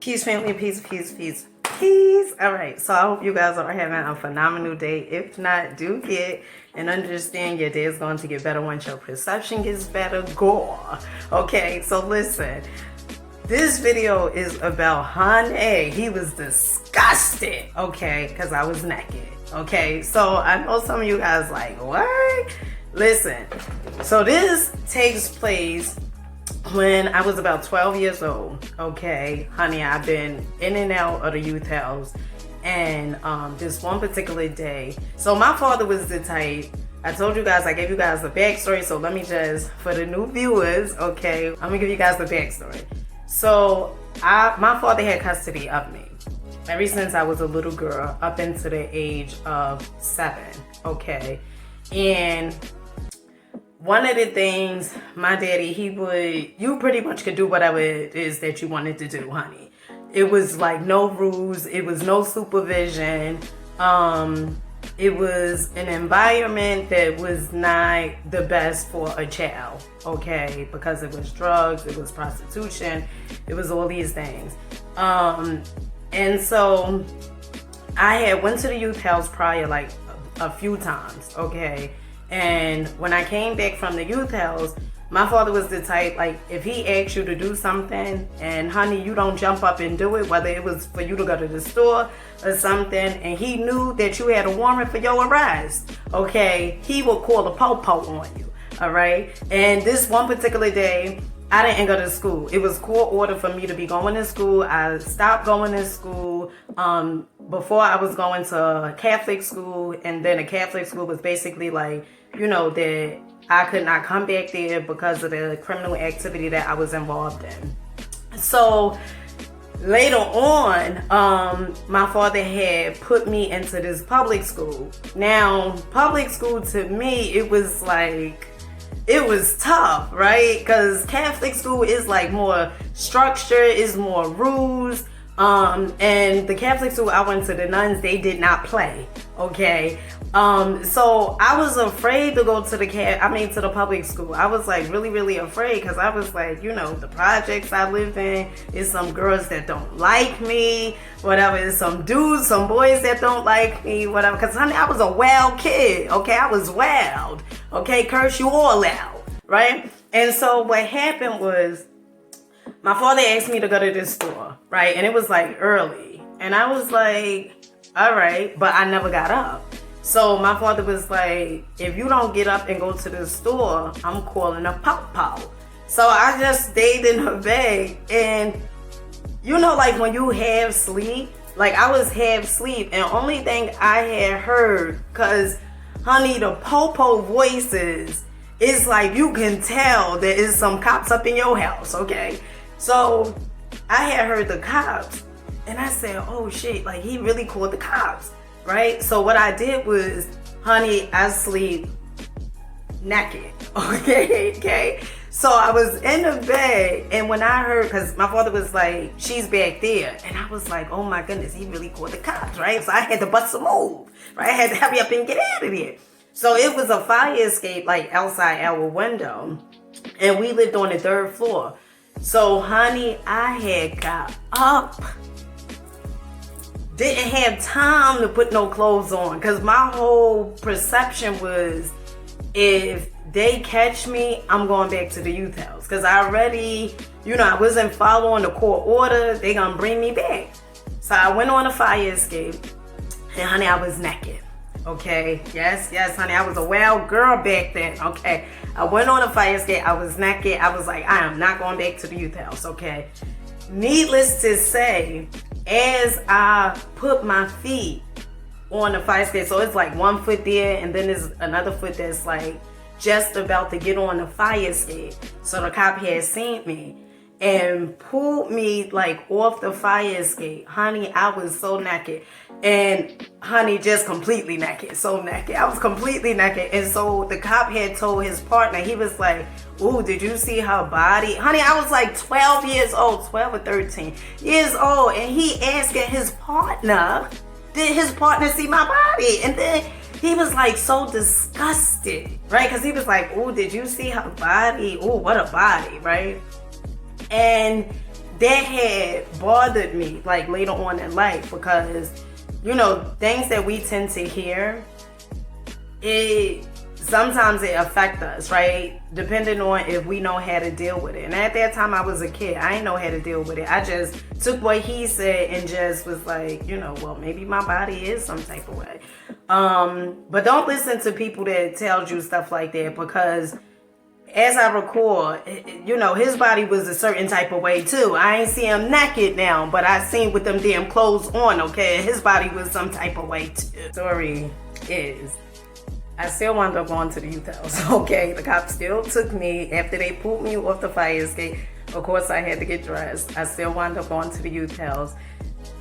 Peace, family, peace, peace, peace, peace. All right, so I hope you guys are having a phenomenal day. If not, do get and understand your day is going to get better once your perception gets better. Go. Okay, so listen. This video is about HUNNY. He was disgusted, okay, because I was naked. Okay, so I know some of you guys like, what? Listen, so this takes place when I was about 12 years old. Okay, honey, I've been in and out of the youth house, and this one particular day, so my father was the type, I told you guys, I gave you guys the backstory, so let me just, for the new viewers, okay, I'm gonna give you guys the backstory. So my father had custody of me ever since I was a little girl up into the age of 7, okay, and one of the things, my daddy, you pretty much could do whatever it is that you wanted to do, honey. It was like no rules. It was no supervision. It was an environment that was not the best for a child, okay? Because it was drugs, it was prostitution, it was all these things. And so I had went to the youth house prior like a few times, okay? And when I came back from the youth house, my father was the type, like, if he asked you to do something and honey, you don't jump up and do it, whether it was for you to go to the store or something, and he knew that you had a warrant for your arrest, okay, he would call the po-po on you, all right? And this one particular day, I didn't go to school. It was court order for me to be going to school. I stopped going to school. Before I was going to Catholic school, and then a Catholic school was basically like, you know, that I could not come back there because of the criminal activity that I was involved in. So later on, my father had put me into this public school. Now, public school to me, it was like, it was tough, right? Because Catholic school is like more structure, is more rules. And the Catholic school I went to, the nuns, they did not play, okay? So I was afraid to go to to the public school. I was like really, really afraid because I was like, you know, the projects I live in is some girls that don't like me, whatever. It's some dudes, some boys that don't like me, whatever. Because honey, I was a wild kid, okay? I was wild, okay? Curse you all out, right? And so what happened was, my father asked me to go to this store, right? And it was like early. And I was like, all right, but I never got up. So my father was like, if you don't get up and go to the store, I'm calling a pop-pop. So I just stayed in her bed. And you know, like when you half sleep, like I was half sleep. And only thing I had heard, cause honey, the po-po voices, it's like you can tell there is some cops up in your house, okay? So I had heard the cops, and I said, oh shit, like he really called the cops, right? So what I did was, honey, I sleep naked, okay? So I was in the bed, and when I heard, because my father was like, she's back there, and I was like, oh my goodness, he really called the cops, right? So I had to bust a move, right? I had to hurry up and get out of there. So it was a fire escape, like outside our window, and we lived on the 3rd floor. So, honey, I had got up, didn't have time to put no clothes on, because my whole perception was, if they catch me, I'm going back to the youth house, because I already, you know, I wasn't following the court order. They gonna bring me back. So I went on a fire escape, and honey, I was naked. Okay, yes, honey, I was a wild girl back then, okay? I went on a fire escape, I was naked, I was like, I am not going back to the youth house, okay? Needless to say, as I put my feet on the fire escape, so it's like one foot there, and then there's another foot that's like just about to get on the fire escape. So the cop had seen me and pulled me like off the fire escape. Honey, I was so naked. And honey, just completely naked, so naked. I was completely naked. And so the cop had told his partner, he was like, ooh, did you see her body? Honey, I was like 12 years old, 12 or 13 years old. And he asking his partner, did his partner see my body? And then he was like so disgusted, right? Because he was like, ooh, did you see her body? Ooh, what a body, right? And that had bothered me like later on in life, because you know, things that we tend to hear, it sometimes it affect us, right? Depending on if we know how to deal with it. And at that time I was a kid, I didn't know how to deal with it. I just took what he said and just was like, you know, well, maybe my body is some type of way. But don't listen to people that tells you stuff like that, because as I recall, you know, his body was a certain type of way too. I ain't see him naked now, but I seen with them damn clothes on, okay? His body was some type of way too. Story is, I still wound up going to the youth house, okay? The cops still took me after they pulled me off the fire escape. Of course, I had to get dressed. I still wound up going to the youth house.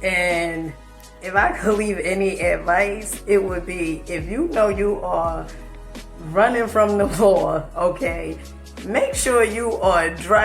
And if I could leave any advice, it would be, if you know you are running from the law, okay, make sure you are driving